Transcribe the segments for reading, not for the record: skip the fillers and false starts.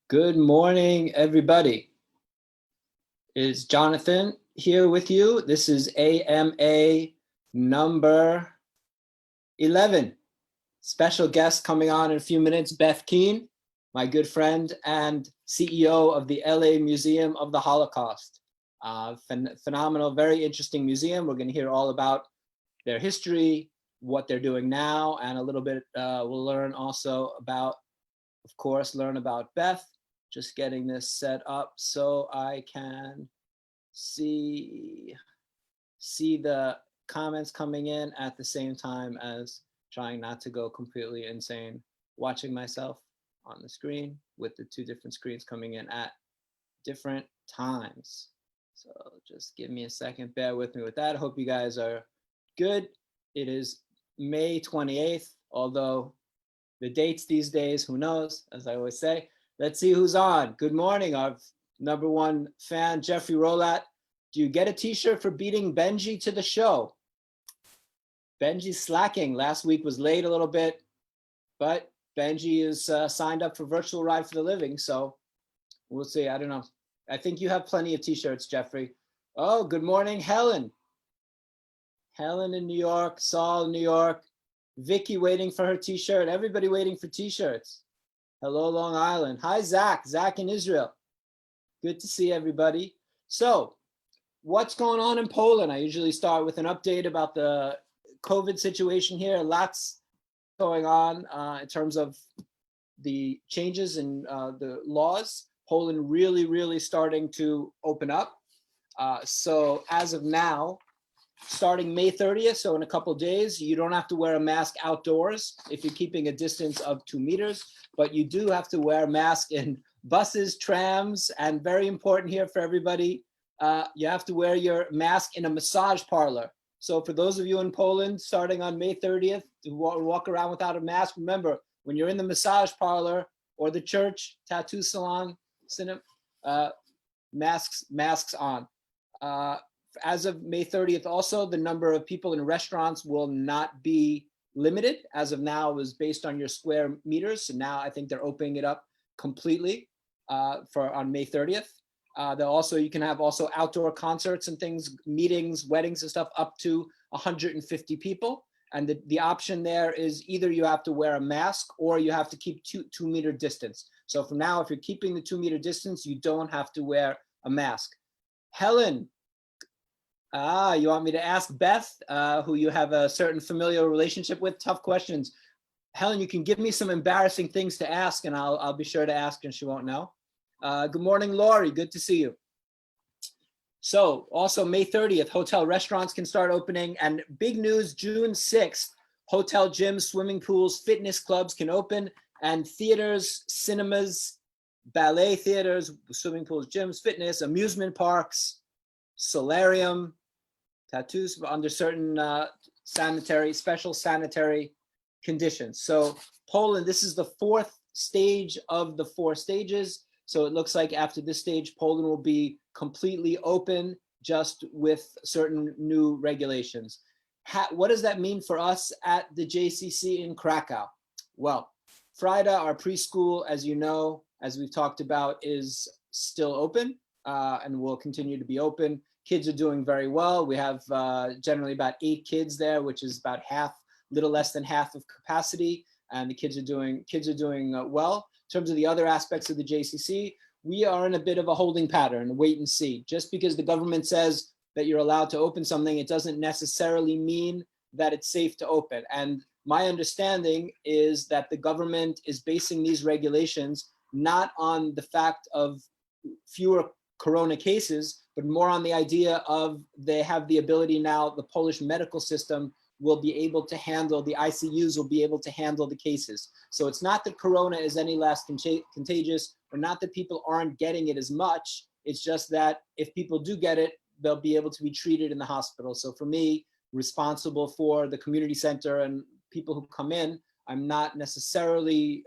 Good morning, everybody. Is Jonathan here with you? This is AMA number 11. Special guest coming on in a few minutes, Beth Kean, my good friend and CEO of the LA Museum of the Holocaust. Phenomenal, very interesting museum. We're going to hear all about their history, what they're doing now, and a little bit we'll learn also about, of course, learn about Beth. Just getting this set up so I can see the comments coming in at the same time as trying not to go completely insane, watching myself on the screen with the two different screens coming in at different times. So just give me a second, bear with me with that. Hope you guys are good. It is May 28th, although the dates these days, who knows, as I always say. Let's see who's on. Good morning, our number one fan, Jeffrey Rolat. Do you get a t-shirt for beating Benji to the show? Benji's slacking. Last week was late a little bit, but Benji is signed up for Virtual Ride for the Living, so we'll see. I don't know. I think you have plenty of t-shirts, Jeffrey. Oh, good morning, Helen. Helen in New York, Saul in New York, Vicky waiting for her t-shirt. Everybody waiting for t-shirts. Hello, Long Island. Hi, Zach. Zach in Israel. Good to see everybody. So, what's going on in Poland? I usually start with an update about the COVID situation here. Lots going on in terms of the changes in the laws. Poland really starting to open up. So, as of now, starting May 30th, so in a couple of days, you don't have to wear a mask outdoors if you're keeping a distance of 2 meters, but you do have to wear a mask in buses, trams, and very important here for everybody, you have to wear your mask in a massage parlor. So for those of you in Poland, starting on May 30th, who walk around without a mask, remember, when you're in the massage parlor or the church, tattoo salon, cinema, masks on. As of May 30th, also, the number of people in restaurants will not be limited. As of now, it was based on your square meters. So now I think they're opening it up completely on May 30th. You can have also outdoor concerts and things, meetings, weddings and stuff up to 150 people. And the option there is either you have to wear a mask or you have to keep 2 meter distance. So from now, if you're keeping the 2 meter distance, you don't have to wear a mask. Helen, you want me to ask Beth, who you have a certain familial relationship with? Tough questions. Helen, you can give me some embarrassing things to ask and I'll be sure to ask and she won't know. Good morning, Lori, good to see you. So also May 30th, hotel restaurants can start opening, and big news, June 6th, hotel gyms, swimming pools, fitness clubs can open, and theaters, cinemas, ballet theaters, swimming pools, gyms, fitness, amusement parks, solarium, tattoos under certain special sanitary conditions. So Poland, this is the 4th stage of the 4 stages. So it looks like after this stage, Poland will be completely open, just with certain new regulations. What does that mean for us at the JCC in Krakow? Well, Frida, our preschool, as you know, as we've talked about, is still open and will continue to be open. Kids are doing very well. We have generally about 8 kids there, which is about little less than half of capacity, and the kids are doing well. In terms of the other aspects of the JCC, we are in a bit of a holding pattern, wait and see. Just because the government says that you're allowed to open something, it doesn't necessarily mean that it's safe to open. And my understanding is that the government is basing these regulations not on the fact of fewer corona cases, but more on the idea of they have the ability now, the Polish medical system will be able to handle, the ICUs will be able to handle the cases. So it's not that corona is any less contagious, or not that people aren't getting it as much. It's just that if people do get it, they'll be able to be treated in the hospital. So for me, responsible for the community center and people who come in, I'm not necessarily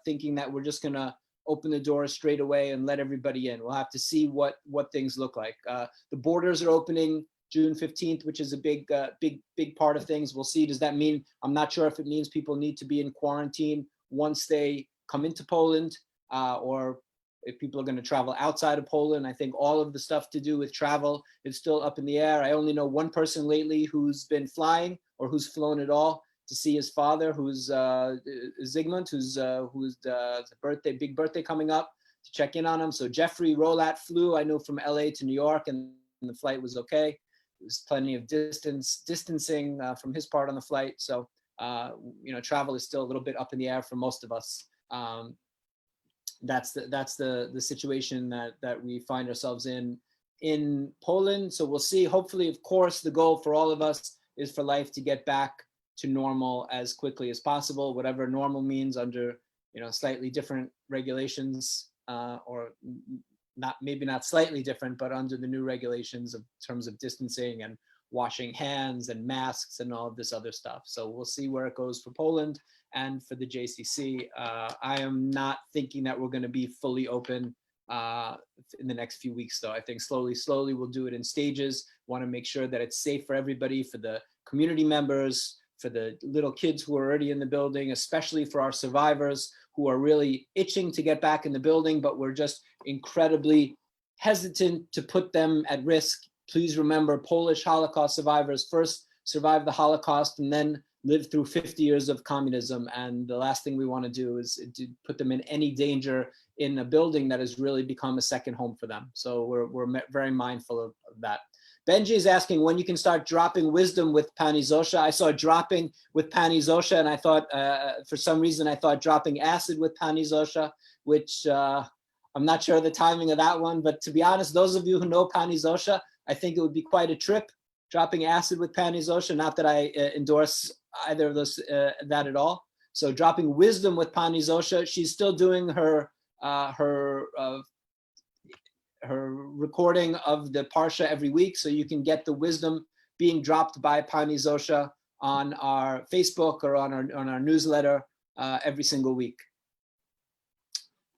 thinking that we're just gonna open the doors straight away and let everybody in. We'll have to see what things look like. The borders are opening June 15th, which is a big part of things. We'll see. Does that mean, I'm not sure if it means people need to be in quarantine once they come into Poland, or if people are going to travel outside of Poland. I think all of the stuff to do with travel is still up in the air. I only know one person lately who's been flying or who's flown at all to see his father, who's Zygmunt, who's the big birthday coming up, to check in on him. So Jeffrey Rolat flew, I know, from LA to New York, and the flight was okay. There's plenty of distancing from his part on the flight. So, travel is still a little bit up in the air for most of us. That's the situation that we find ourselves in Poland. So we'll see. Hopefully, of course, the goal for all of us is for life to get back to normal as quickly as possible, whatever normal means under, slightly different regulations, or maybe not slightly different, but under the new regulations in terms of distancing and washing hands and masks and all of this other stuff. So we'll see where it goes for Poland and for the JCC. I am not thinking that we're going to be fully open in the next few weeks, though. I think slowly we'll do it in stages. Want to make sure that it's safe for everybody, for the community members, for the little kids who are already in the building, especially for our survivors who are really itching to get back in the building, but we're just incredibly hesitant to put them at risk. Please remember, Polish Holocaust survivors first survived the Holocaust and then lived through 50 years of communism. And the last thing we want to do is to put them in any danger in a building that has really become a second home for them. So we're very mindful of that. Benji is asking when you can start dropping wisdom with Pani Zosha. I saw dropping with Pani Zosha, and I thought, for some reason, I thought dropping acid with Pani Zosha, which I'm not sure the timing of that one. But to be honest, those of you who know Pani Zosha, I think it would be quite a trip, dropping acid with Pani Zosha. Not that I endorse either of those, that at all. So dropping wisdom with Pani Zosha, she's still doing her recording of the Parsha every week. So you can get the wisdom being dropped by Pani Zosha on our Facebook or on our newsletter every single week.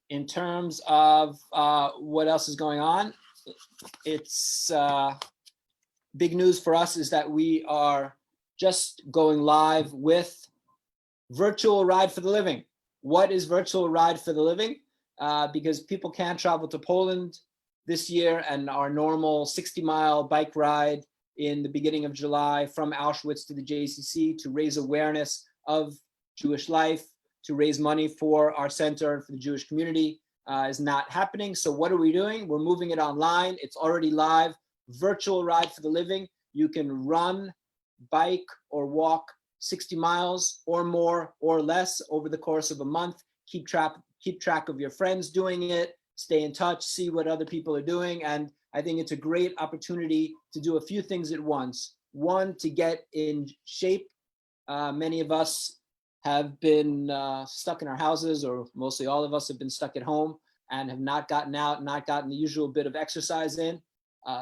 In terms of what else is going on, it's big news for us is that we are just going live with Virtual Ride for the Living. What is Virtual Ride for the Living? Because people can't travel to Poland this year, and our normal 60-mile bike ride in the beginning of July from Auschwitz to the JCC to raise awareness of Jewish life, to raise money for our center and for the Jewish community is not happening. So what are we doing? We're moving it online. It's already live. Virtual Ride for the Living. You can run, bike, or walk 60 miles or more or less over the course of a month. Keep track of your friends doing it. Stay in touch, see what other people are doing. And I think it's a great opportunity to do a few things at once. One, to get in shape. Many of us have been stuck in our houses, or mostly all of us have been stuck at home and have not gotten out, not gotten the usual bit of exercise in.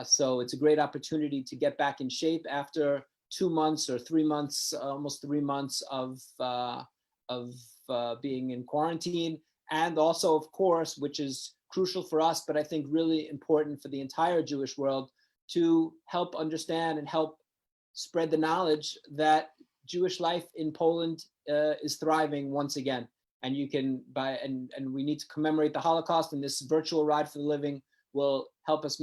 So it's a great opportunity to get back in shape after 2 months or 3 months, almost 3 months of being in quarantine. And also, of course, which is crucial for us, but I think really important for the entire Jewish world, to help understand and help spread the knowledge that Jewish life in Poland is thriving once again. And you can and we need to commemorate the Holocaust, and this Virtual Ride for the Living will help us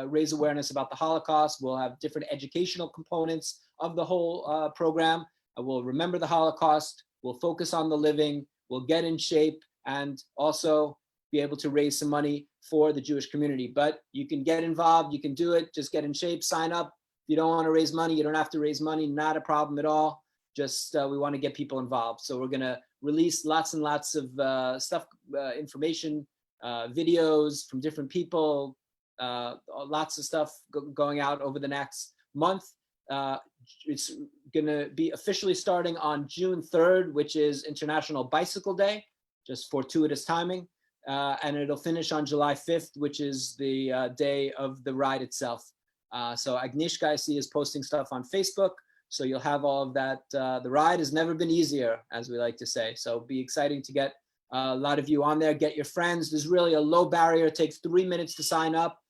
raise awareness about the Holocaust. We'll have different educational components of the whole program. We'll remember the Holocaust, we'll focus on the living, we'll get in shape, and also be able to raise some money for the Jewish community. But you can get involved, you can do it, just get in shape, sign up. If you don't want to raise money, you don't have to raise money, not a problem at all. Just we want to get people involved. So we're gonna release lots and lots of stuff, information, videos from different people, lots of stuff going out over the next month. It's gonna be officially starting on June 3rd, which is International Bicycle Day, just fortuitous timing. And it'll finish on July 5th, which is the day of the ride itself. So Agnieszka, I see, is posting stuff on Facebook. So you'll have all of that. The ride has never been easier, as we like to say. So it'll be exciting to get a lot of you on there, get your friends. There's really a low barrier. It takes 3 minutes to sign up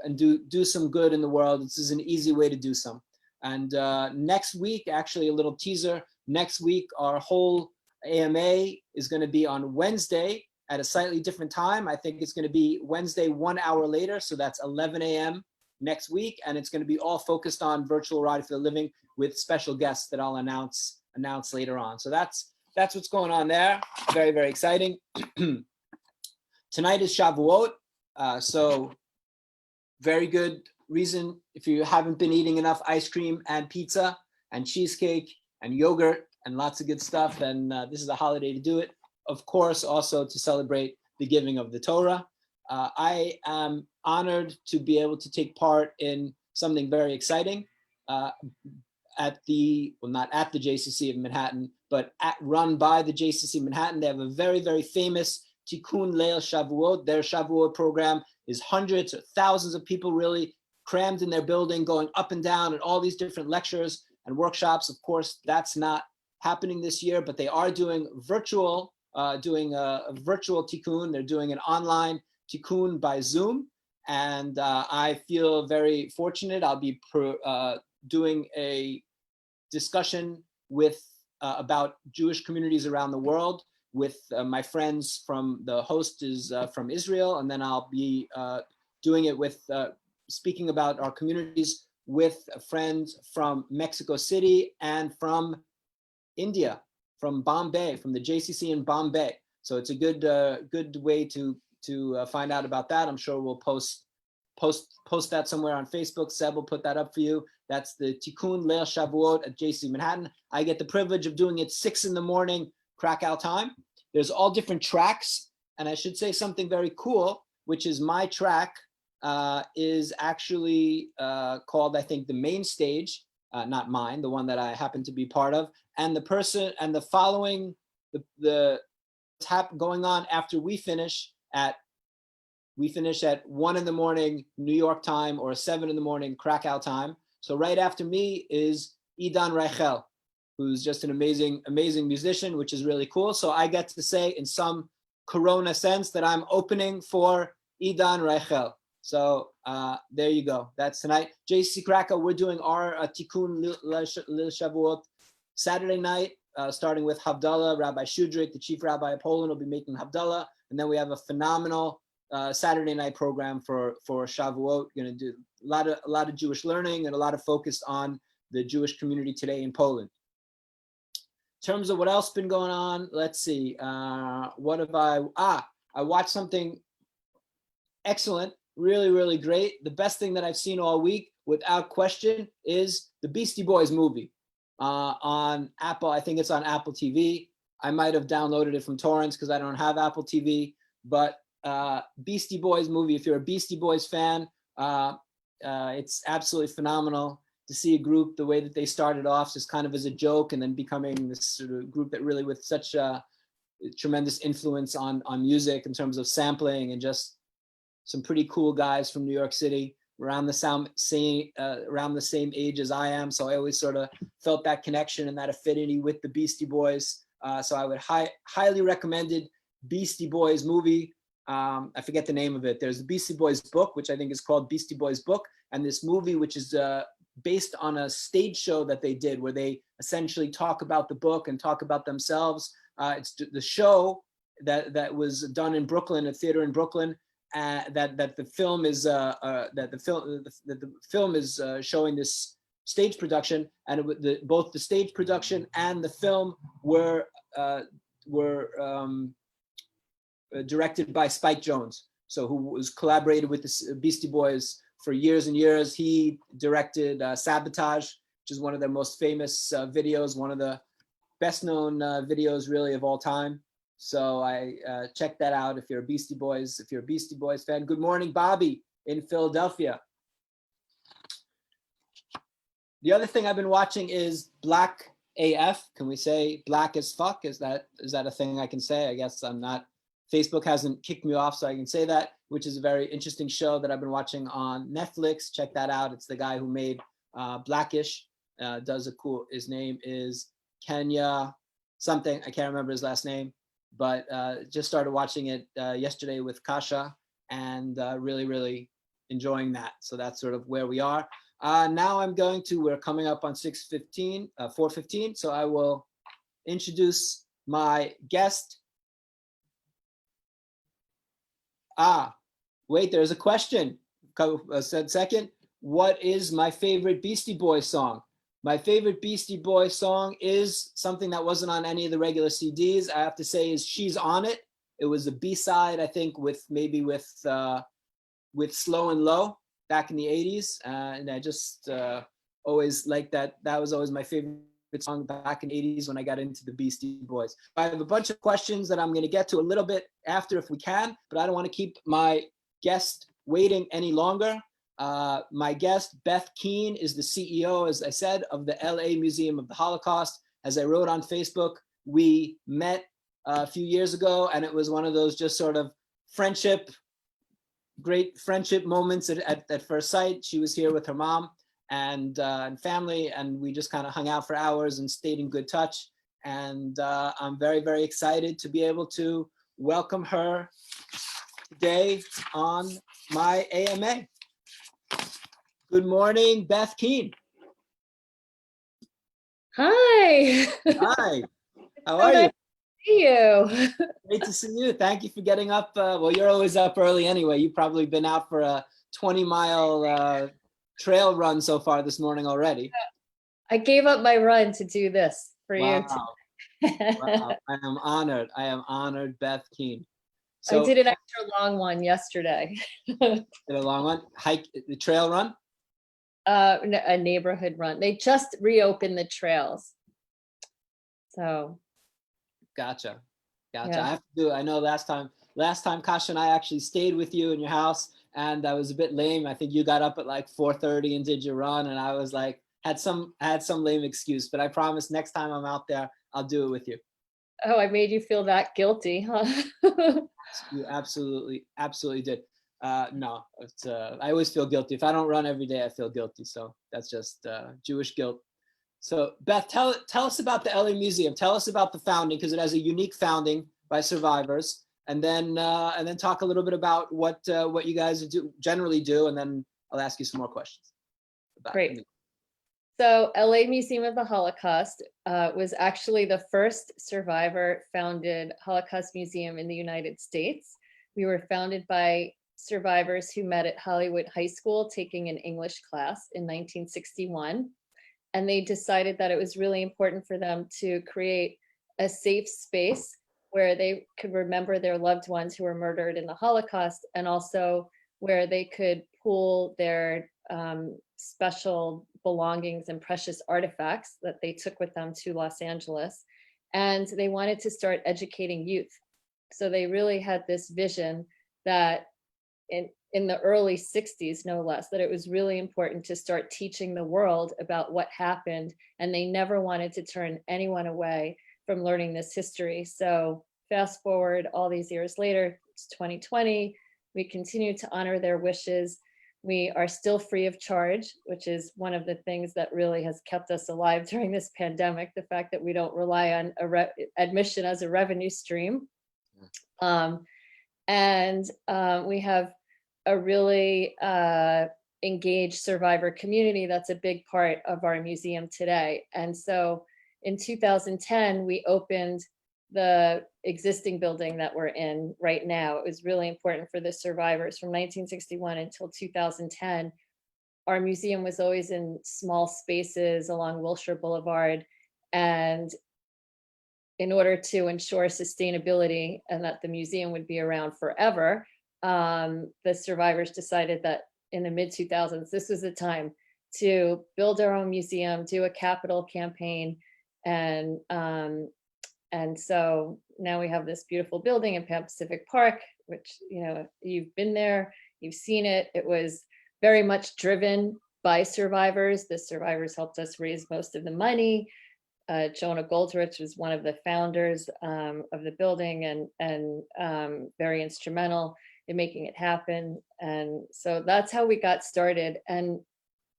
and do some good in the world. This is an easy way to do some. And next week, actually a little teaser, next week, our whole AMA is gonna be on Wednesday, at a slightly different time. I think it's going to be Wednesday, 1 hour later. So that's 11 a.m. next week. And it's going to be all focused on virtual Ride for the Living with special guests that I'll announce later on. So that's what's going on there. Very, very exciting. Tonight is Shavuot. So very good reason if you haven't been eating enough ice cream and pizza and cheesecake and yogurt and lots of good stuff, then this is a holiday to do it. Of course, also to celebrate the giving of the Torah. I am honored to be able to take part in something very exciting at the, well, not at the JCC of Manhattan, but run by the JCC Manhattan. They have a very, very famous Tikkun Leil Shavuot. Their Shavuot program is hundreds or thousands of people really crammed in their building, going up and down, and all these different lectures and workshops. Of course, that's not happening this year, but they are doing virtual, doing a virtual Tikkun. They're doing an online Tikkun by Zoom. And I feel very fortunate. I'll be doing a discussion with about Jewish communities around the world with my friends from, the host is from Israel, and then I'll be doing it with, speaking about our communities with friends from Mexico City and from India, from Bombay, from the JCC in Bombay. So it's a good way to find out about that. I'm sure we'll post that somewhere on Facebook. Seb will put that up for you. That's the Tikkun Leil Shavuot at JCC Manhattan. I get the privilege of doing it 6 in.the Krakow time. There's all different tracks, and I should say something very cool, which is my track is actually called, I think, the main stage, not mine, the one that I happen to be part of, and the person and the following the going on after we finish at 1 in.the New York time or 7 in.the Krakow time. So right after me is Idan Reichel, who's just an amazing musician, which is really cool. So I get to say in some Corona sense that I'm opening for Idan Reichel. So there you go. That's tonight. JC Krakow, we're doing our Tikkun Leil Shavuot Saturday night, starting with Havdalah. Rabbi Shudrik, the chief rabbi of Poland, will be making Havdalah. And then we have a phenomenal Saturday night program for Shavuot. We're going to do a lot of Jewish learning and a lot of focus on the Jewish community today in Poland. In terms of what else been going on, let's see. What have I watched something excellent, really, really great. The best thing that I've seen all week, without question, is the Beastie Boys movie on Apple. I think it's on Apple TV. I might have downloaded it from torrents because I don't have Apple TV, but Beastie Boys movie, if you're a Beastie Boys fan, it's absolutely phenomenal to see a group the way that they started off just kind of as a joke and then becoming this sort of group that really with such a tremendous influence on music in terms of sampling, and just some pretty cool guys from New York City around the same age as I am. So I always sort of felt that connection and that affinity with the Beastie Boys. So I would highly recommended Beastie Boys movie. I forget the name of it. There's the Beastie Boys book, which I think is called Beastie Boys Book, and this movie, which is based on a stage show that they did where they essentially talk about the book and talk about themselves. It's the show that was done in Brooklyn, a theater in Brooklyn, that the film is showing this stage production, and both the stage production and the film were directed by Spike Jonze, so who was collaborated with the Beastie Boys for years and years. He directed Sabotage, which is one of their most famous videos, one of the best known videos really of all time. So I check that out if you're a Beastie Boys fan. Good morning, Bobby in Philadelphia. The other thing I've been watching is Black AF. Can we say black as fuck? Is that a thing I can say? I guess I'm not. Facebook hasn't kicked me off, so I can say that, which is a very interesting show that I've been watching on Netflix. Check that out. It's the guy who made Blackish. His name is Kenya something. I can't remember his last name, but just started watching it yesterday with Kasha, and really, really enjoying that. So that's sort of where we are. Now we're coming up on 4:15. So I will introduce my guest. Wait, there's a question. Said second. What is my favorite Beastie Boys song? My favorite Beastie Boys song is something that wasn't on any of the regular CDs. I have to say is She's On It. It was a B-side, I think, with Slow and Low back in the 80s. And I just always liked that. That was always my favorite song back in the 80s when I got into the Beastie Boys. I have a bunch of questions that I'm going to get to a little bit after if we can, but I don't want to keep my guest waiting any longer. My guest, Beth Kean, is the CEO, as I said, of the LA Museum of the Holocaust. As I wrote on Facebook, we met a few years ago, and it was one of those just sort of great friendship moments at first sight. She was here with her mom and family, and we just kind of hung out for hours and stayed in good touch. And I'm very, very excited to be able to welcome her today on my AMA. Good morning, Beth Kean. Hi. Hi, how are you? See you. Great to see you. Thank you for getting up. Well, you're always up early anyway. You've probably been out for a 20-mile trail run so far this morning already. I gave up my run to do this for you. Wow. I am honored. I am honored, Beth Kean. So, I did an extra long one yesterday. did a long one? Hike, the trail run? A neighborhood run. They just reopened the trails. So. Gotcha. Yeah. I know last time Kasha and I actually stayed with you in your house, and I was a bit lame. I think you got up at like 4:30 and did your run, and I was like, had some lame excuse, but I promise next time I'm out there, I'll do it with you. Oh, I made you feel that guilty, huh? You absolutely did. No, I always feel guilty. If I don't run every day, I feel guilty. So that's just Jewish guilt. So Beth, tell us about the LA Museum. Tell us about the founding, because it has a unique founding by survivors, and then talk a little bit about what you guys generally do, and then I'll ask you some more questions. Great. So LA Museum of the Holocaust was actually the first survivor-founded Holocaust museum in the United States. We were founded by survivors who met at Hollywood High School taking an English class in 1961. And they decided that it was really important for them to create a safe space where they could remember their loved ones who were murdered in the Holocaust, and also where they could pool their special belongings and precious artifacts that they took with them to Los Angeles. And they wanted to start educating youth. So they really had this vision that in the early 60s, no less, that it was really important to start teaching the world about what happened, and they never wanted to turn anyone away from learning this history. So fast forward all these years later, it's 2020, we continue to honor their wishes. We are still free of charge, which is one of the things that really has kept us alive during this pandemic, the fact that we don't rely on admission as a revenue stream. We have a really engaged survivor community that's a big part of our museum today. And so in 2010, we opened the existing building that we're in right now. It was really important for the survivors from 1961 until 2010. Our museum was always in small spaces along Wilshire Boulevard. And in order to ensure sustainability and that the museum would be around forever, the survivors decided that in the mid-2000s, this was the time to build our own museum, do a capital campaign, and so now we have this beautiful building in Pan Pacific Park, which, you know, you've been there, you've seen it. It was very much driven by survivors. The survivors helped us raise most of the money. Jonah Goldrich was one of the founders of the building and very instrumental in making it happen. And so that's how we got started. And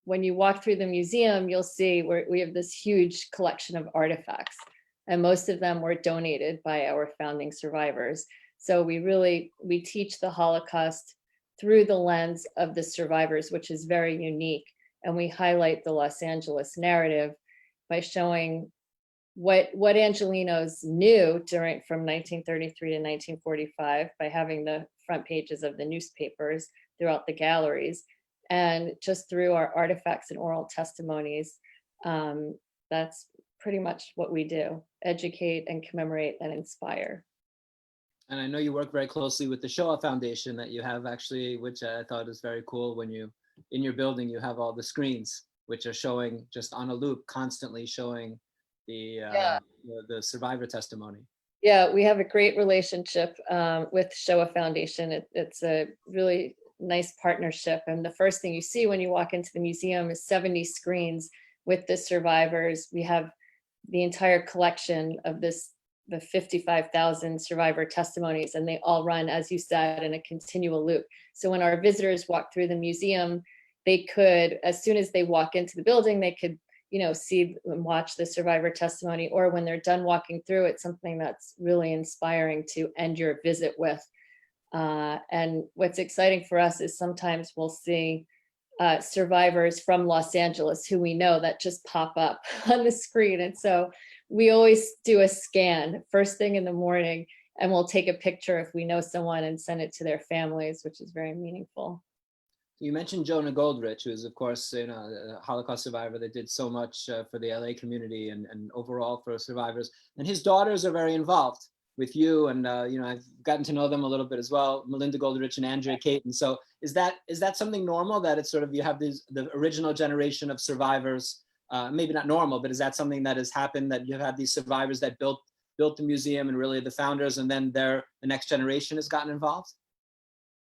when you walk through the museum, you'll see we have this huge collection of artifacts, and most of them were donated by our founding survivors. So we teach the Holocaust through the lens of the survivors, which is very unique. And we highlight the Los Angeles narrative by showing what Angelenos knew from 1933 to 1945 by having the front pages of the newspapers throughout the galleries, and just through our artifacts and oral testimonies. That's pretty much what we do: educate and commemorate and inspire. And I know you work very closely with the Shoah Foundation that you have actually, which I thought is very cool. When you, in your building, you have all the screens which are showing just on a loop, constantly showing the survivor testimony. Yeah, we have a great relationship with Shoah Foundation. It's a really nice partnership. And the first thing you see when you walk into the museum is 70 screens with the survivors. We have the entire collection of the 55,000 survivor testimonies, and they all run, as you said, in a continual loop. So when our visitors walk through the museum, they could, as soon as they walk into the building, they could, see and watch the survivor testimony, or when they're done walking through, it's something that's really inspiring to end your visit with. And what's exciting for us is sometimes we'll see survivors from Los Angeles who we know that just pop up on the screen. And so we always do a scan first thing in the morning, and we'll take a picture if we know someone and send it to their families, which is very meaningful. You mentioned Jonah Goldrich, who is, of course, a Holocaust survivor that did so much for the LA community and overall for survivors. And his daughters are very involved with you, and I've gotten to know them a little bit as well, Melinda Goldrich and Andrea Caton. So is that something normal, that it's sort of, you have the original generation of survivors, maybe not normal, but is that something that has happened, that you've had these survivors that built the museum and really the founders, and then the next generation has gotten involved?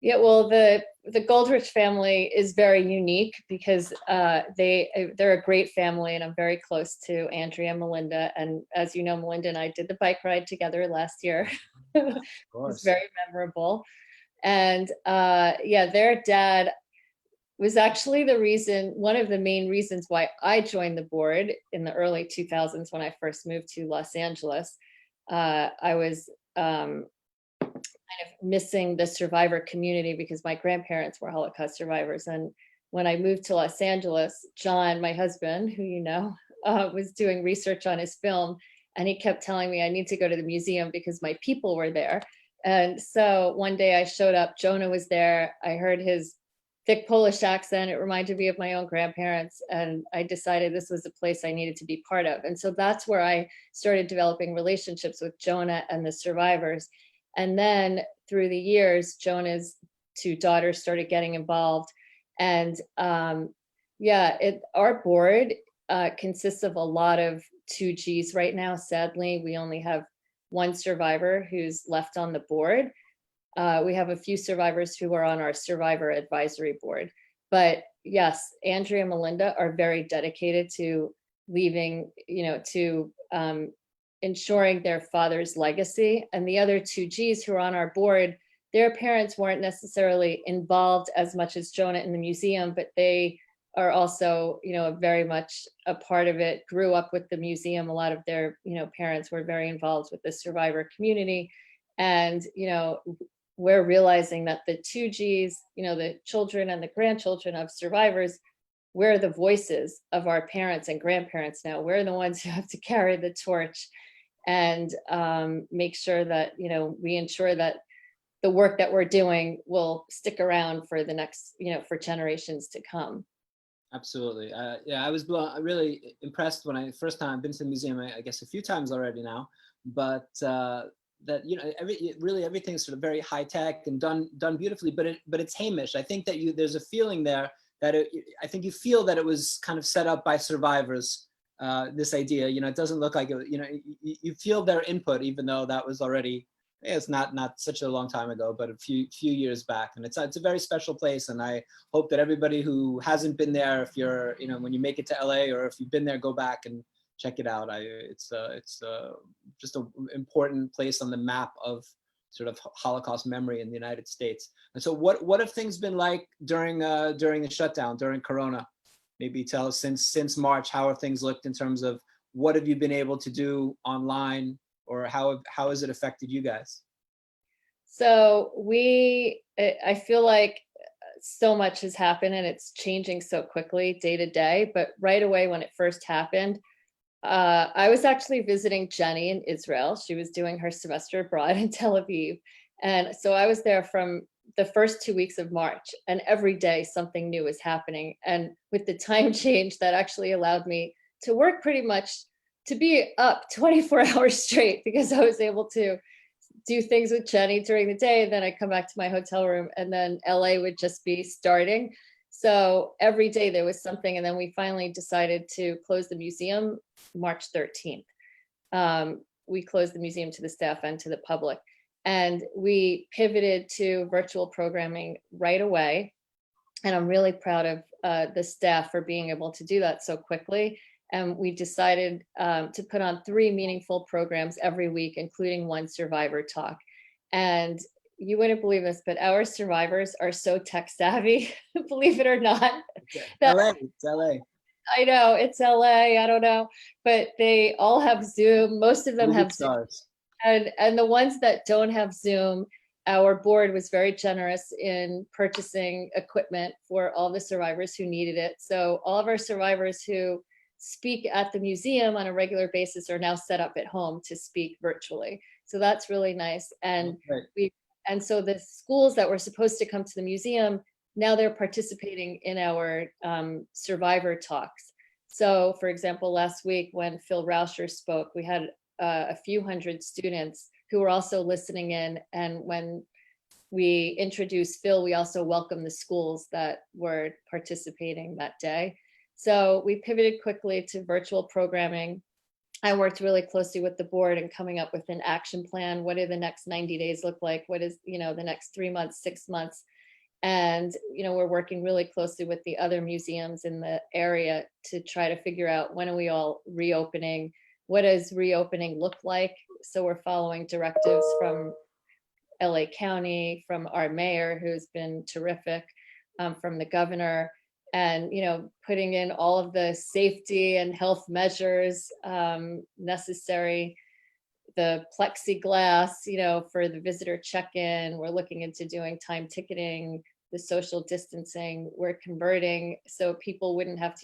Yeah, well, the Goldrich family is very unique because they're a great family, and I'm very close to Andrea and Melinda. And as you know, Melinda and I did the bike ride together last year. It was very memorable. And their dad was actually one of the main reasons why I joined the board in the early 2000s when I first moved to Los Angeles. I was kind of missing the survivor community because my grandparents were Holocaust survivors. And when I moved to Los Angeles, John, my husband, who was doing research on his film, and he kept telling me I need to go to the museum because my people were there. And so one day I showed up, Jonah was there, I heard his thick Polish accent, it reminded me of my own grandparents, and I decided this was a place I needed to be part of. And so that's where I started developing relationships with Jonah and the survivors. And then through the years, Jonah's two daughters started getting involved. And our board consists of a lot of 2Gs right now. Sadly, we only have one survivor who's left on the board. We have a few survivors who are on our survivor advisory board. But yes, Andrea and Melinda are very dedicated to ensuring their father's legacy. And the other 2Gs who are on our board, their parents weren't necessarily involved as much as Jonah in the museum, but they are also, very much a part of it, grew up with the museum. A lot of their, parents were very involved with the survivor community. And, we're realizing that the 2Gs, the children and the grandchildren of survivors, we're the voices of our parents and grandparents now. We're the ones who have to carry the torch and make sure that, we ensure that the work that we're doing will stick around for the next, for generations to come. Absolutely. I was really impressed when I first time I've been to the museum, I guess a few times already now, but that everything's sort of very high tech and done beautifully, but it's Hamish. I think that there's a feeling there that I think you feel that it was kind of set up by survivors. This idea, it doesn't look like it. You feel their input, even though that was already, it's not such a long time ago, but a few years back. And it's a very special place. And I hope that everybody who hasn't been there, if you're, when you make it to LA, or if you've been there, go back and check it out. It's just an important place on the map of sort of Holocaust memory in the United States. And so what have things been like during the shutdown, during Corona? Maybe tell us since March, how have things looked in terms of what have you been able to do online, or how has it affected you guys? So I feel like so much has happened and it's changing so quickly day to day, but right away when it first happened, I was actually visiting Jenny in Israel. She was doing her semester abroad in Tel Aviv. And so I was there from the first 2 weeks of March, and every day something new was happening. And with the time change, that actually allowed me to work pretty much to be up 24 hours straight, because I was able to do things with Jenny during the day. Then I'd come back to my hotel room, and then LA would just be starting. So every day there was something. And then we finally decided to close the museum March 13th. We closed the museum to the staff and to the public. And we pivoted to virtual programming right away. And I'm really proud of the staff for being able to do that so quickly. And we decided to put on 3 meaningful programs every week, including one survivor talk. And you wouldn't believe this, but our survivors are so tech savvy, believe it or not. That, LA, it's LA. I know, it's LA, I don't know, but they all have Zoom. Most of them Movie have Zoom. stars. And the ones that don't have Zoom, our board was very generous in purchasing equipment for all the survivors who needed it. So all of our survivors who speak at the museum on a regular basis are now set up at home to speak virtually. So that's really nice. And and so the schools that were supposed to come to the museum, now they're participating in our survivor talks. So for example, last week when Phil Rauscher spoke, we had a few hundred students who were also listening in. And when we introduced Phil, we also welcomed the schools that were participating that day. So we pivoted quickly to virtual programming. I worked really closely with the board and coming up with an action plan. What do the next 90 days look like? What is, the next 3 months, 6 months? And, we're working really closely with the other museums in the area to try to figure out when are we all reopening? What does reopening look like? So we're following directives from LA County, from our mayor, who's been terrific, from the governor, and putting in all of the safety and health measures necessary. The plexiglass, for the visitor check-in. We're looking into doing time ticketing, the social distancing. We're converting so people won't have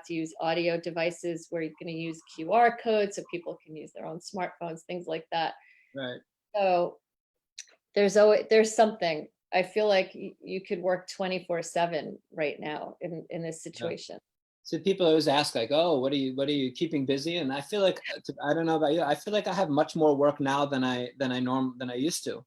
to use audio devices. We're going to use QR codes so people can use their own smartphones, things like that. Right. So there's something. I feel like you could work 24/7 right now in this situation. So people always ask like, oh, what are you keeping busy? And I feel like, I don't know about you, I feel like I have much more work now than I used to.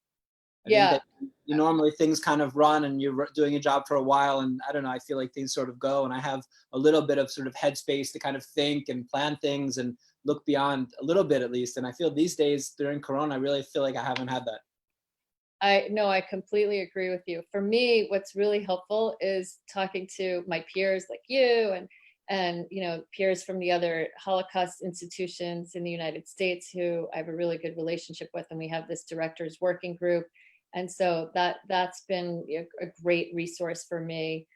I think that normally things kind of run and you're doing a job for a while, and I don't know, I feel like things sort of go, and I have a little bit of sort of headspace to kind of think and plan things and look beyond a little bit at least. And I feel these days during Corona, I really feel like I haven't had that. I completely agree with you. For me, what's really helpful is talking to my peers like you and peers from the other Holocaust institutions in the United States who I have a really good relationship with, and we have this directors working group. And so that's been a great resource for me.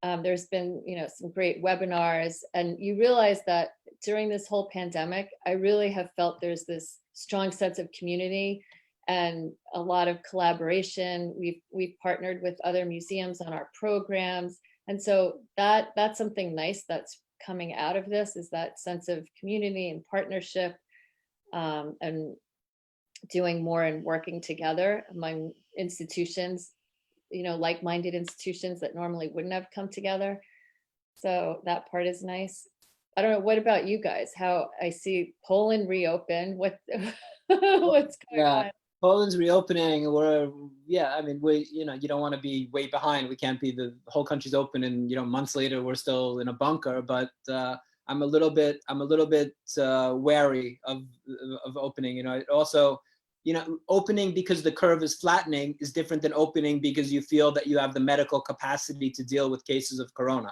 There's been some great webinars, and you realize that during this whole pandemic, I really have felt there's this strong sense of community and a lot of collaboration. We've partnered with other museums on our programs. And so that's something nice that's coming out of this, is that sense of community and partnership, and doing more and working together among institutions, like-minded institutions that normally wouldn't have come together. So that part is nice. I don't know, what about you guys? How I see Poland reopen, what's going on? Poland's reopening. You don't want to be way behind. We can't be the whole country's open and months later we're still in a bunker. But I'm a little bit wary of opening. It also, opening because the curve is flattening is different than opening because you feel that you have the medical capacity to deal with cases of Corona.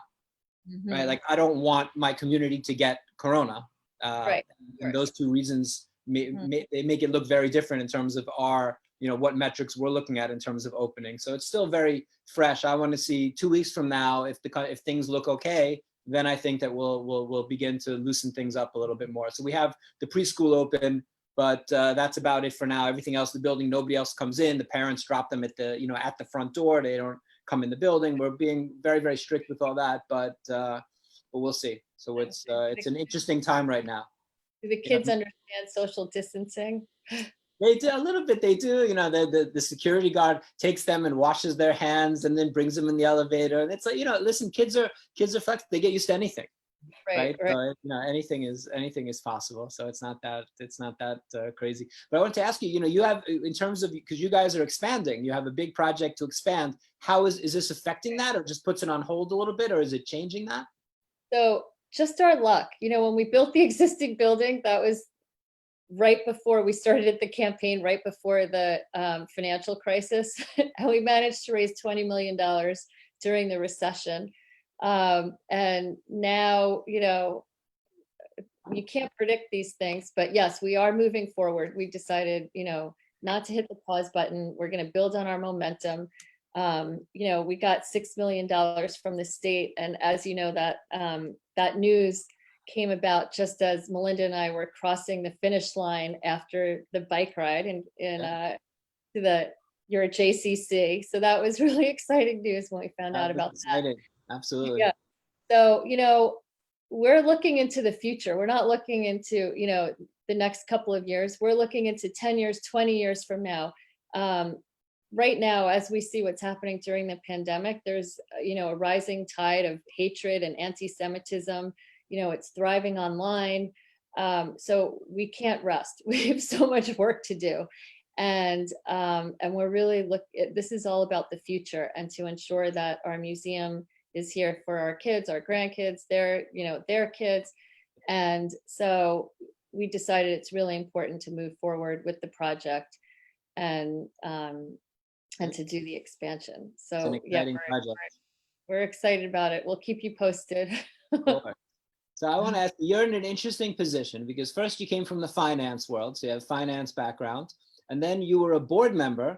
Mm-hmm. Right? Like, I don't want my community to get Corona. Right. And those two reasons they make it look very different in terms of our, what metrics we're looking at in terms of opening. So it's still very fresh. I want to see 2 weeks from now, if things look okay, then I think that we'll begin to loosen things up a little bit more. So we have the preschool open, but that's about it for now. Everything else, the building, nobody else comes in. The parents drop them at the front door. They don't come in the building. We're being very, very strict with all that, but we'll see. So it's an interesting time right now. Do the kids understand social distancing? They do a little bit. They do. The security guard takes them and washes their hands and then brings them in the elevator. And it's like, listen, kids are flexible. They get used to anything, right? Right. So anything is possible. So it's not that crazy. But I want to ask you, you have, in terms of, because you guys are expanding, you have a big project to expand. How is this affecting that, or just puts it on hold a little bit, or is it changing that? So just our luck. When we built the existing building, that was right before we started the campaign, right before the financial crisis, and we managed to raise $20 million during the recession. And now, you can't predict these things, but yes, we are moving forward. We decided, not to hit the pause button. We're going to build on our momentum. We got $6 million from the state, and as you know, that news came about just as Melinda and I were crossing the finish line after the bike ride to your JCC. So that was really exciting news when we found out about that. Absolutely. Yeah. So, we're looking into the future. We're not looking into, the next couple of years. We're looking into 10 years, 20 years from now. Right now, as we see what's happening during the pandemic, there's, a rising tide of hatred and anti-Semitism. It's thriving online. So we can't rest. We have so much work to do. And we're really this is all about the future, and to ensure that our museum is here for our kids, our grandkids, their kids. And so we decided it's really important to move forward with the project and to do the expansion. So it's an exciting project. We're excited about it. We'll keep you posted. So I want to ask you, you're in an interesting position, because first you came from the finance world, so you have finance background, and then you were a board member,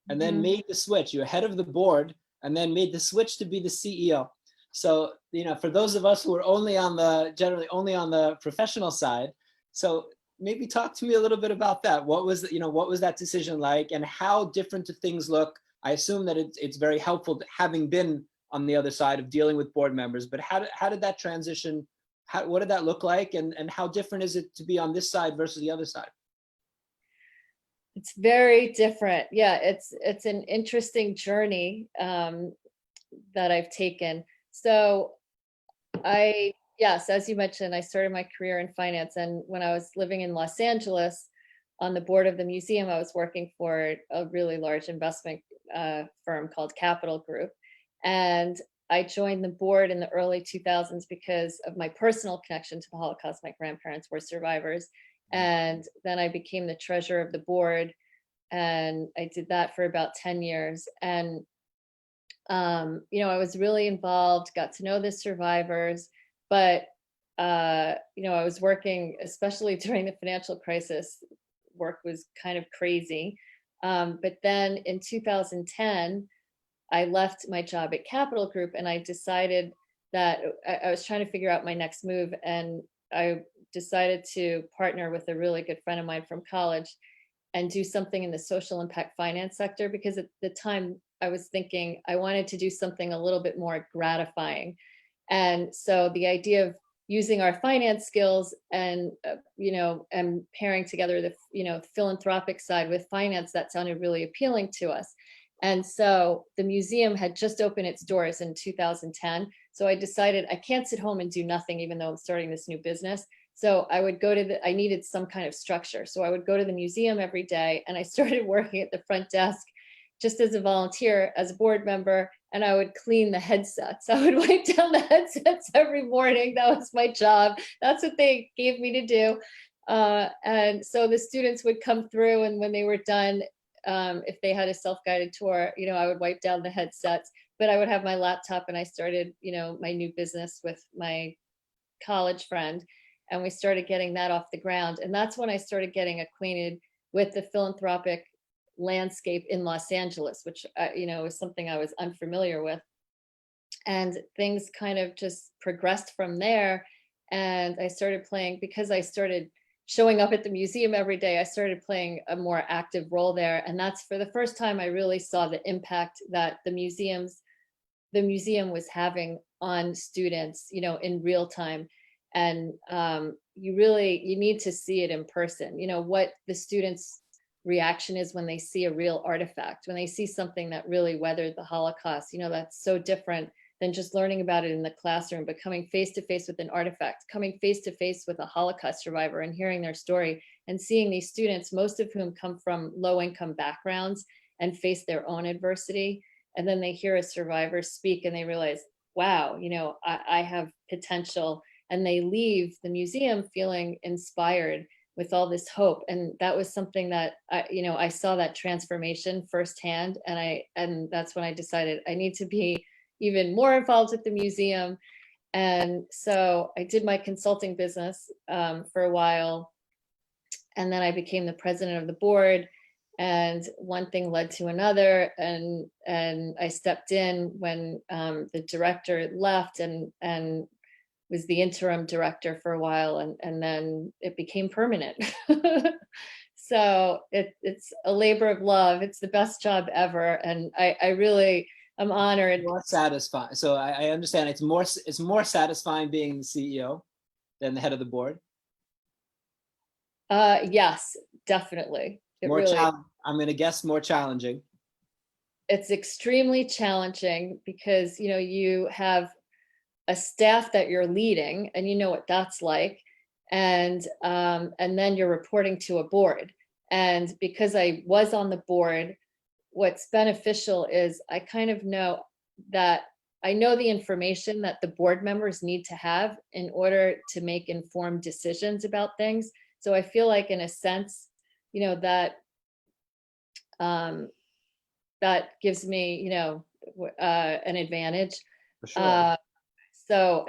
and then made the switch. You're head of the board, and then made the switch to be the CEO. So, for those of us who are generally only on the professional side, so maybe talk to me a little bit about that. What was that decision like, and how different do things look? I assume that it's very helpful having been on the other side of dealing with board members, but how did that transition? What did that look like, and how different is it to be on this side versus the other side? It's very different. Yeah, it's an interesting journey that I've taken. So yes, as you mentioned, I started my career in finance, and when I was living in Los Angeles on the board of the museum, I was working for a really large investment firm called Capital Group. And I joined the board in the early 2000s because of my personal connection to the Holocaust. My grandparents were survivors. And then I became the treasurer of the board, and I did that for about 10 years. And, I was really involved, got to know the survivors, but, I was working, especially during the financial crisis, work was kind of crazy. But then in 2010, I left my job at Capital Group, and I decided that I was trying to figure out my next move, and I decided to partner with a really good friend of mine from college and do something in the social impact finance sector, because at the time I was thinking I wanted to do something a little bit more gratifying. And so the idea of using our finance skills and and pairing together the philanthropic side with finance, that sounded really appealing to us. And so the museum had just opened its doors in 2010. So I decided I can't sit home and do nothing, even though I'm starting this new business. So I would I needed some kind of structure. So I would go to the museum every day, and I started working at the front desk just as a volunteer, as a board member, and I would clean the headsets. I would wipe down the headsets every morning. That was my job. That's what they gave me to do. And so the students would come through, and when they were done, if they had a self-guided tour, I would wipe down the headsets, but I would have my laptop, and I started, my new business with my college friend, and we started getting that off the ground. And that's when I started getting acquainted with the philanthropic landscape in Los Angeles, which, was something I was unfamiliar with. And things kind of just progressed from there. And I started playing, because I started showing up at the museum every day, I started playing a more active role there. And that's for the first time I really saw the impact that the museum was having on students, in real time. And you need to see it in person, what the students' reaction is when they see a real artifact, when they see something that really weathered the Holocaust. That's so different than just learning about it in the classroom, but coming face to face with an artifact, coming face to face with a Holocaust survivor and hearing their story, and seeing these students, most of whom come from low income backgrounds and face their own adversity. And then they hear a survivor speak and they realize, wow, I have potential. And they leave the museum feeling inspired with all this hope. And that was something that I saw that transformation firsthand. And that's when I decided I need to be even more involved with the museum. And so I did my consulting business for a while. And then I became the president of the board. And one thing led to another. And I stepped in when the director left and was the interim director for a while. And then it became permanent. So it's a labor of love. It's the best job ever. And I really am honored. More satisfying. So I understand it's more satisfying being the CEO than the head of the board. Yes, definitely. I'm going to guess more challenging. It's extremely challenging because, you have a staff that you're leading and you know what that's like. And then you're reporting to a board. And because I was on the board, what's beneficial is I kind of know that I know the information that the board members need to have in order to make informed decisions about things. So I feel like in a sense, that gives me, an advantage. For sure. So,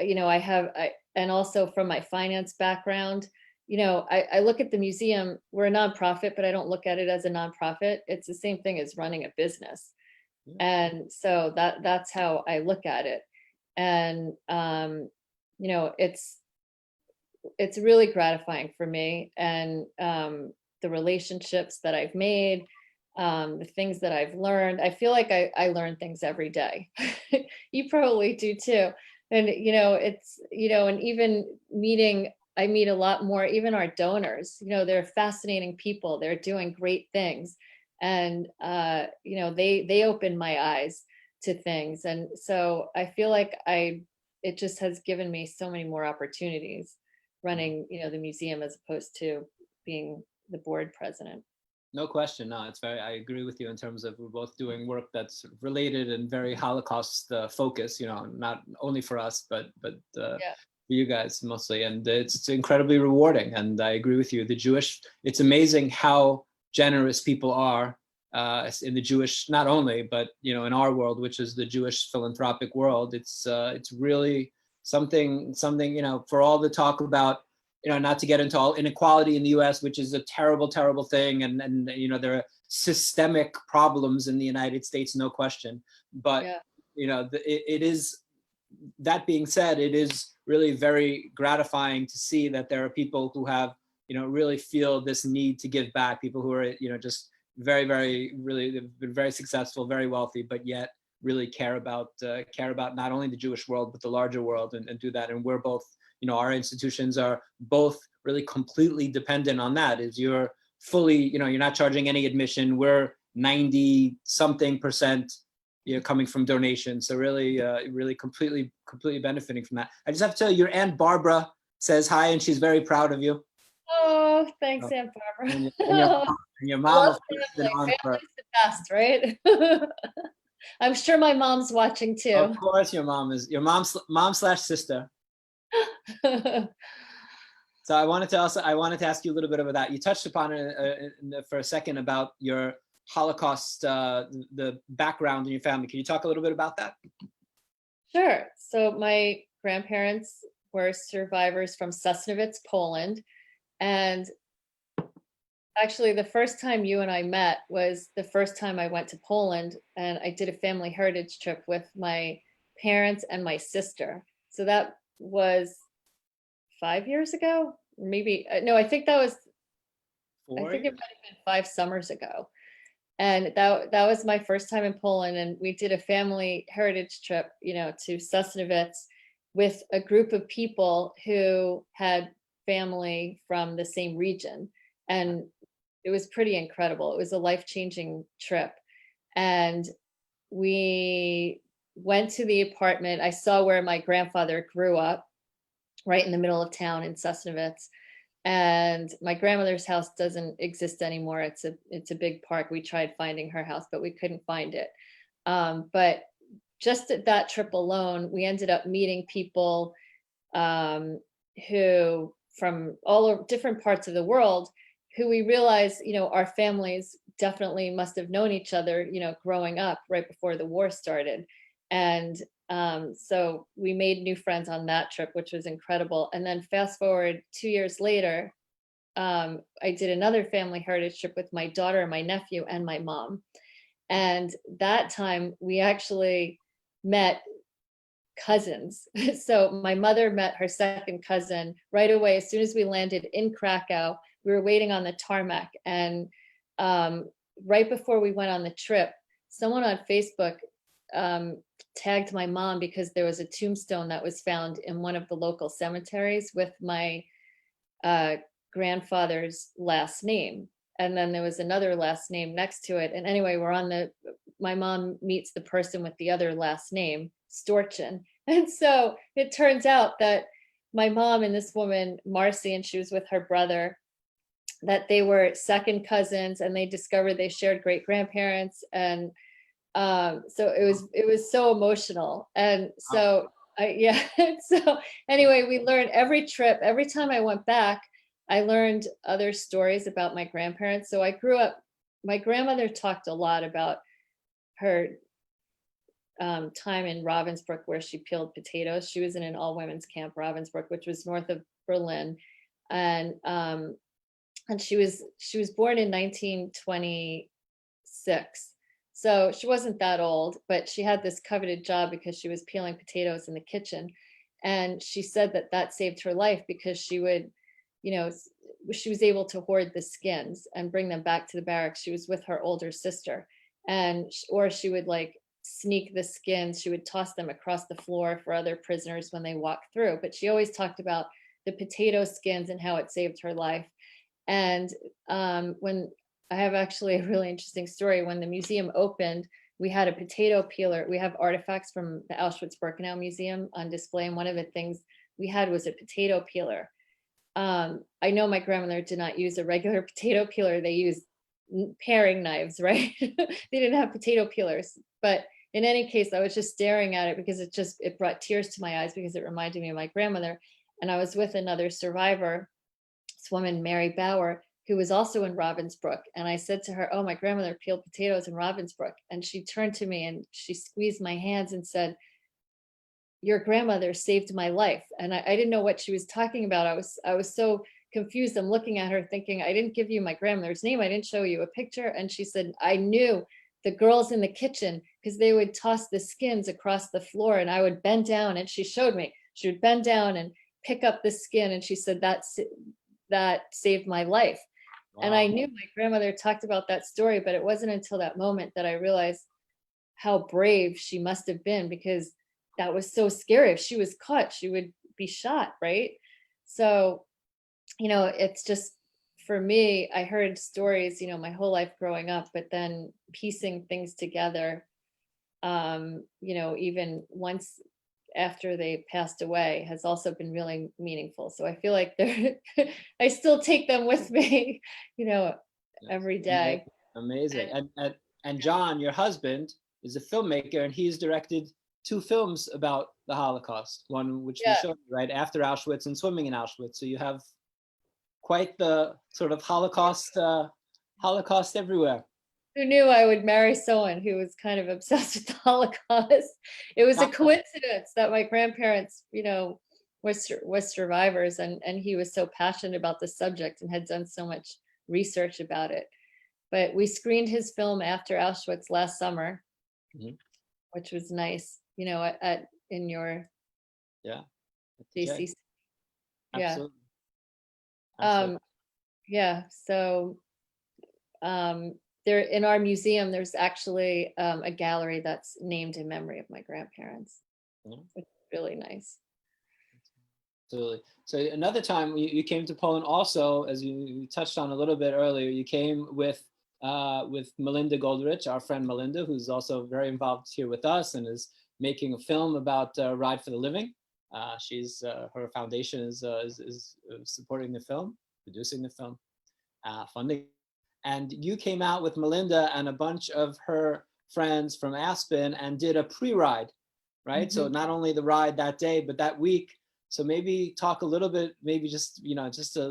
and also from my finance background, I look at the museum, we're a nonprofit, but I don't look at it as a nonprofit. It's the same thing as running a business. Yeah. And so that's how I look at it. And, it's really gratifying for me. And the relationships that I've made, the things that I've learned, I feel like I learn things every day. You probably do too. And, it's, and even I meet a lot more, even our donors, they're fascinating people. They're doing great things. And, they open my eyes to things. And so I feel like it just has given me so many more opportunities running, the museum as opposed to being the board president. No question. No, I agree with you in terms of we're both doing work that's related and very Holocaust focused, not only for us, but for you guys mostly. And it's incredibly rewarding. And I agree with you. It's amazing how generous people are in the Jewish, not only, but, in our world, which is the Jewish philanthropic world. It's really something, for all the talk about, not to get into all inequality in the US, which is a terrible, terrible thing. And there are systemic problems in the United States, no question. But, it is, that being said, it is really very gratifying to see that there are people who have, really feel this need to give back, people who are, just very, very, really, they've been very successful, very wealthy, but yet really care about not only the Jewish world, but the larger world and do that. And we're both, our institutions are both really completely dependent on that. Is you're fully, you're not charging any admission. We're 90 something percent, coming from donations. So really, really completely benefiting from that. I just have to tell you, your Aunt Barbara says hi, and she's very proud of you. Oh, thanks, Aunt Barbara. And your mom has been on for the best, right? I'm sure my mom's watching too. Of course, your mom is your mom/sister. So I wanted to ask you a little bit about that. You touched upon it for a second about your Holocaust, the background in your family. Can you talk a little bit about that? Sure. So my grandparents were survivors from Sosnowiec, Poland. And actually, the first time you and I met was the first time I went to Poland, and I did a family heritage trip with my parents and my sister. So that was 5 years ago, maybe. No, I think that was. I think it might have been 5 summers ago, and that was my first time in Poland. And we did a family heritage trip, to Sosnowiec, with a group of people who had family from the same region. And it was pretty incredible. It was a life-changing trip. And we went to the apartment. I saw where my grandfather grew up, right in the middle of town in Sosnovitz. And my grandmother's house doesn't exist anymore. It's a big park. We tried finding her house, but we couldn't find it. But just at that trip alone, we ended up meeting people who from all different parts of the world, who we realized, our families definitely must have known each other, growing up right before the war started. And so we made new friends on that trip, which was incredible. And then fast forward 2 years later, I did another family heritage trip with my daughter, my nephew, and my mom. And that time we actually met cousins. So my mother met her second cousin right away. As soon as we landed in Krakow, we were waiting on the tarmac. And right before we went on the trip, someone on Facebook tagged my mom because there was a tombstone that was found in one of the local cemeteries with my grandfather's last name. And then there was another last name next to it. And anyway, my mom meets the person with the other last name, Storchin. And so it turns out that my mom and this woman, Marcy, and she was with her brother, that they were second cousins, and they discovered they shared great grandparents. And so it was so emotional. And so so anyway, we learned every trip, every time I went back, I learned other stories about my grandparents. So I grew up, my grandmother talked a lot about her time in Ravensbrück, where she peeled potatoes. She was in an all women's camp, Ravensbrück, which was north of Berlin. And she was born in 1926. So she wasn't that old, but she had this coveted job because she was peeling potatoes in the kitchen. And she said that saved her life because she would, she was able to hoard the skins and bring them back to the barracks. She was with her older sister, or she would like sneak the skins. She would toss them across the floor for other prisoners when they walked through. But she always talked about the potato skins and how it saved her life. And when I have actually a really interesting story, when the museum opened, we had a potato peeler. We have artifacts from the Auschwitz-Birkenau Museum on display, and one of the things we had was a potato peeler. I know my grandmother did not use a regular potato peeler. They used paring knives, right? They didn't have potato peelers. But in any case, I was just staring at it because it brought tears to my eyes because it reminded me of my grandmother. And I was with another survivor, this woman, Mary Bauer, who was also in Ravensbrück. And I said to her, "Oh, my grandmother peeled potatoes in Ravensbrück." And she turned to me and she squeezed my hands and said, "Your grandmother saved my life." And I didn't know what she was talking about. I was so confused. I'm looking at her thinking, I didn't give you my grandmother's name. I didn't show you a picture. And she said, "I knew the girls in the kitchen because they would toss the skins across the floor and I would bend down." And she showed me, she would bend down and pick up the skin. And she said, that saved my life. Wow. And I knew my grandmother talked about that story, but it wasn't until that moment that I realized how brave she must have been, because that was so scary. If she was caught, she would be shot, right? So, it's just, for me, I heard stories, my whole life growing up, but then piecing things together, even once after they passed away, has also been really meaningful. So I feel like I still take them with me, every day. Amazing. And John, your husband, is a filmmaker, and he's directed 2 films about the Holocaust, one which we showed you, right after Auschwitz and Swimming in Auschwitz. So you have quite the sort of Holocaust everywhere. Who knew I would marry someone who was kind of obsessed with the Holocaust? It was a coincidence that my grandparents, was survivors, and he was so passionate about the subject and had done so much research about it. But we screened his film after Auschwitz last summer, which was nice, in your JC. Absolutely. So there in our museum, there's actually a gallery that's named in memory of my grandparents, which is really nice. Absolutely. So another time you came to Poland also, as you touched on a little bit earlier, you came with Melinda Goldrich, our friend Melinda, who's also very involved here with us and is making a film about Ride for the Living. Her foundation is supporting the film, producing the film, funding. And you came out with Melinda and a bunch of her friends from Aspen and did a pre-ride, right? So not only the ride that day, but that week. So maybe talk a little bit, maybe just,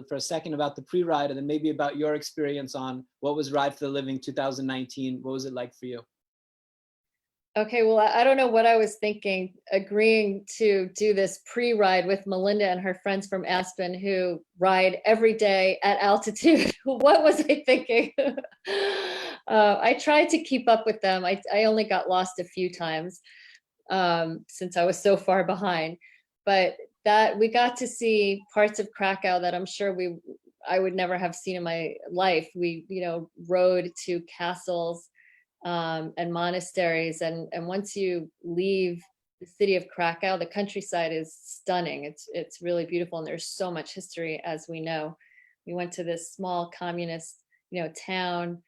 for a second about the pre-ride, and then maybe about your experience on what was Ride for the Living 2019. What was it like for you? Okay, well, I don't know what I was thinking, agreeing to do this pre-ride with Melinda and her friends from Aspen who ride every day at altitude. What was I thinking? I tried to keep up with them. I only got lost a few times since I was so far behind. But that we got to see parts of Krakow that I'm sure I would never have seen in my life. We, rode to castles and monasteries, and once you leave the city of Krakow, the countryside is stunning. It's really beautiful, and there's so much history, as we know. We went to this small communist, town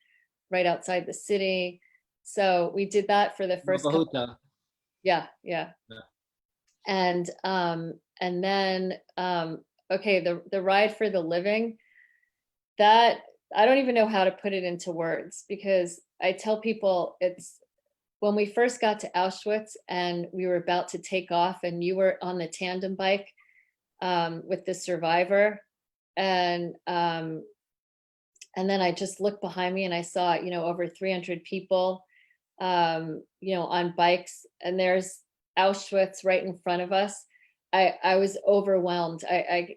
right outside the city. So we did that for the first couple. Yeah. And then okay, the Ride for the Living, that I don't even know how to put it into words, because I tell people it's when we first got to Auschwitz and we were about to take off, and you were on the tandem bike with the survivor, and then I just looked behind me and I saw over 300 people on bikes, and there's Auschwitz right in front of us. I was overwhelmed. I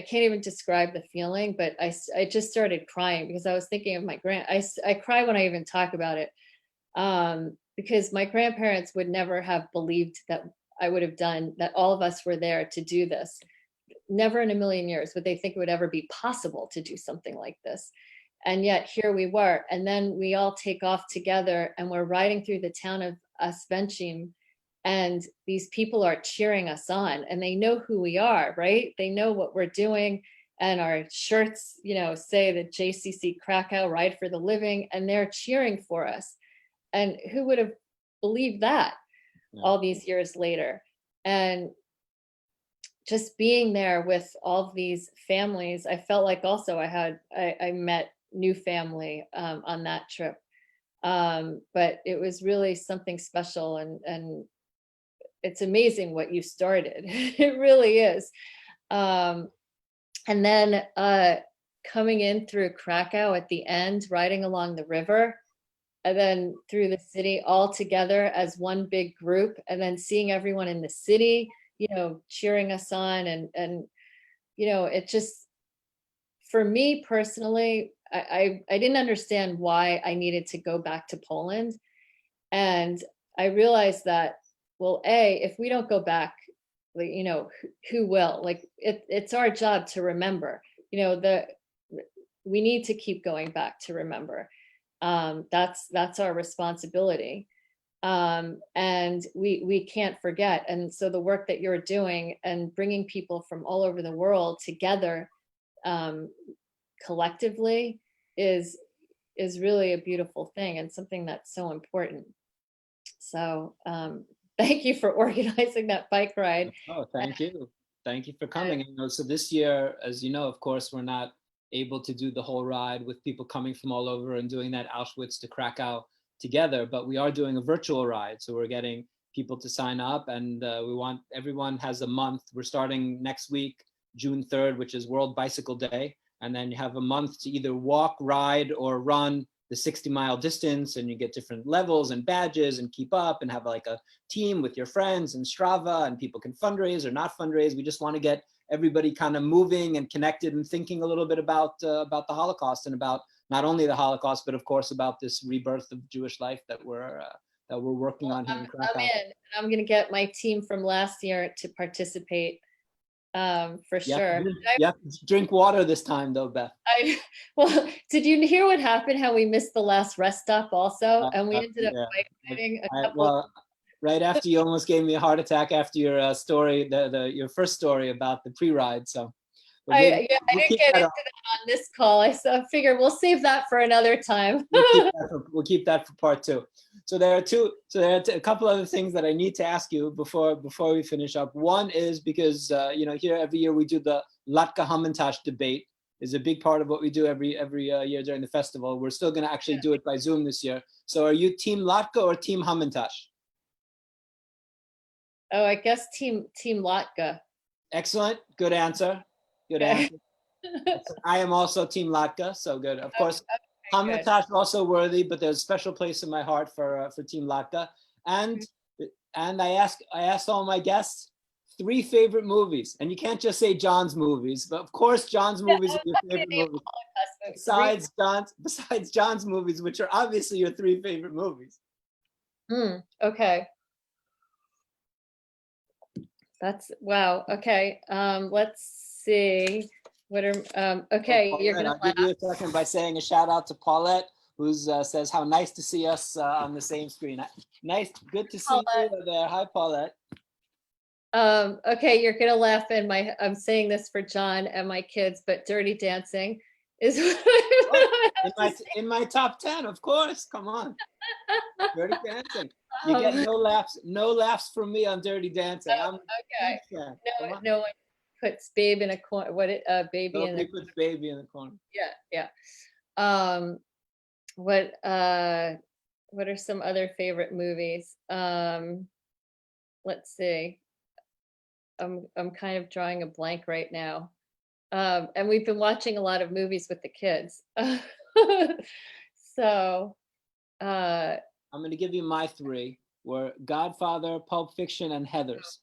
can't even describe the feeling, but I just started crying because I was thinking of my I cry when I even talk about it, because my grandparents would never have believed that I would have done that. All of us were there to do this. Never in a million years would they think it would ever be possible to do something like this. And yet here we were. And then we all take off together and we're riding through the town of Oswiecim. And these people are cheering us on, and they know who we are, right? They know what we're doing, and our shirts, say the JCC Krakow, Ride for the Living, and they're cheering for us. And who would have believed that all these years later? And just being there with all of these families, I felt like also I met new family on that trip. But it was really something special, and it's amazing what you started. It really is. And then coming in through Krakow at the end, riding along the river, and then through the city all together as one big group, and then seeing everyone in the city, cheering us on. And it just, for me personally, I didn't understand why I needed to go back to Poland. And I realized that, well, if we don't go back, who will? Like it's our job to remember. We need to keep going back to remember. That's our responsibility, and we can't forget. And so the work that you're doing and bringing people from all over the world together, collectively, is really a beautiful thing and something that's so important. So. Thank you for organizing that bike ride. Oh, thank you. Thank you for coming. So this year, as you know, of course, we're not able to do the whole ride with people coming from all over and doing that Auschwitz to Krakow together, but we are doing a virtual ride. So we're getting people to sign up, and everyone has a month. We're starting next week, June 3rd, which is World Bicycle Day. And then you have a month to either walk, ride, or run the 60-mile distance, and you get different levels and badges and keep up and have like a team with your friends and Strava, and people can fundraise or not fundraise. We just want to get everybody kind of moving and connected and thinking a little bit about the Holocaust, and about not only the Holocaust, but of course about this rebirth of Jewish life that we're working on here in Krakow. I'm in. I'm going to get my team from last year to participate. For sure. Yeah, drink water this time though, Beth. Well, did you hear what happened? How we missed the last rest stop also, and we ended up bike riding a couple. right after you almost gave me a heart attack after your story, your first story about the pre-ride. So I didn't get into that on this call. I figured we'll save that for another time. We'll keep that for part 2. So there are a couple other things that I need to ask you before we finish up. One is because here every year we do the Latka Hamantash debate. Is a big part of what we do every year during the festival. We're still going to actually do it by Zoom this year. So are you team Latka or team Hamantash? Oh, I guess team Latka. Excellent. Good answer. Good answer. I am also team Latka. So good. Of course, Hamantash also worthy, but there's a special place in my heart for team Latka. And I asked all my guests 3 favorite movies, and you can't just say John's movies, but of course John's movies are your favorite movies. Besides John's movies, which are obviously your 3 favorite movies. Okay. That's wow. Okay. Let's see. What are okay? You're gonna. I'll give you a second by saying a shout out to Paulette, who says how nice to see us on the same screen. Nice, good to see you there. Hi, Paulette. Okay, you're gonna laugh, and I'm saying this for John and my kids, but Dirty Dancing is in my top 10, of course. Come on, Dirty Dancing. You get no laughs from me on Dirty Dancing. Okay. No one puts babe in a corner. Baby in the corner. Puts baby in the corner. Yeah. What are some other favorite movies? Let's see. I'm kind of drawing a blank right now. And we've been watching a lot of movies with the kids. So I'm going to give you my 3 were Godfather, Pulp Fiction, and Heathers.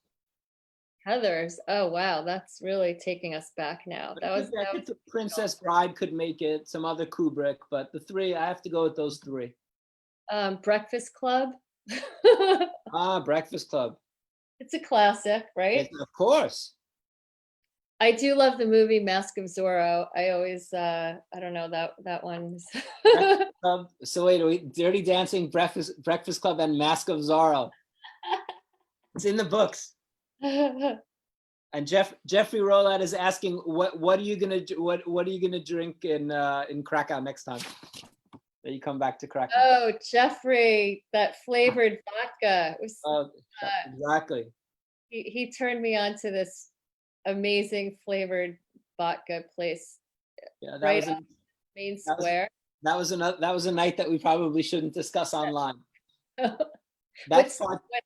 Heathers. Oh, wow. That's really taking us back now. I think Princess Bride could make it, some other Kubrick, but the 3, I have to go with those 3. Breakfast Club. Breakfast Club. It's a classic, right? Of course. I do love the movie Mask of Zorro. I always, I don't know, that one's. So wait, Dirty Dancing, Breakfast Club, and Mask of Zorro. It's in the books. And Jeffrey Rolat is asking, what are you gonna do? What are you gonna drink in Krakow next time that you come back to Krakow? Oh, Jeffrey, that flavored vodka. It was, exactly. He turned me on to this amazing flavored vodka place. Yeah, right on Main Square. That was a night that we probably shouldn't discuss online. What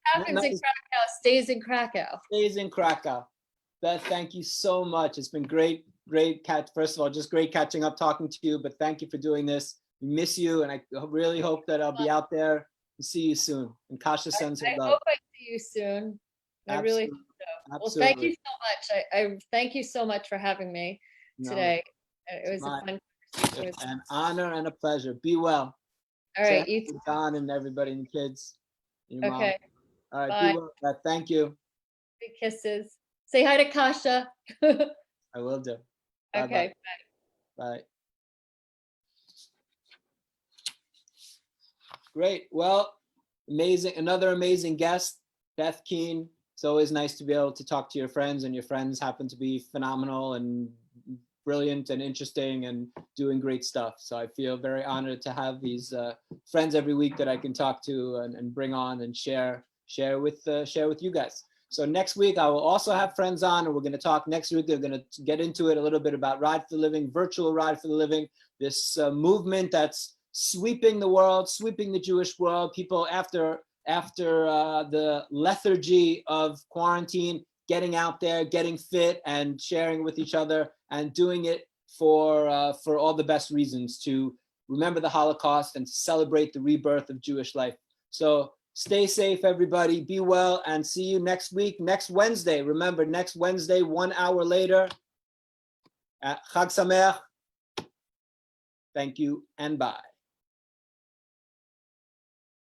happens in Krakow stays in Krakow. Stays in Krakow. Beth, thank you so much. It's been great. First of all, just great catching up, talking to you. But thank you for doing this. We miss you, and I really hope that I'll be out there to see you soon. And Kasha sends her love. I hope I see you soon. I really hope so. Well, thank you so much. I thank you so much for having me today. It was a fun conversation. An honor and a pleasure. Be well. All right, you too. Don and everybody and the kids. Your mom. Okay. All right. Bye. Be well. Thank you. Big kisses. Say hi to Kasha. I will do. Bye-bye. Okay. Bye. Great. Well, amazing. Another amazing guest, Beth Kean. It's always nice to be able to talk to your friends, and your friends happen to be phenomenal and brilliant and interesting and doing great stuff. So I feel very honored to have these friends every week that I can talk to and bring on and share with you guys. So next week I will also have friends on, and we're going to talk next week. They're going to get into it a little bit about Ride for the Living, virtual Ride for the Living, this movement that's sweeping the world, sweeping the Jewish world. People after the lethargy of quarantine, getting out there, getting fit, and sharing with each other, and doing it for all the best reasons, to remember the Holocaust and to celebrate the rebirth of Jewish life. So stay safe, everybody. Be well, and see you next week, next Wednesday. Remember, next Wednesday, 1 hour later. Chag Sameach. Thank you, and bye.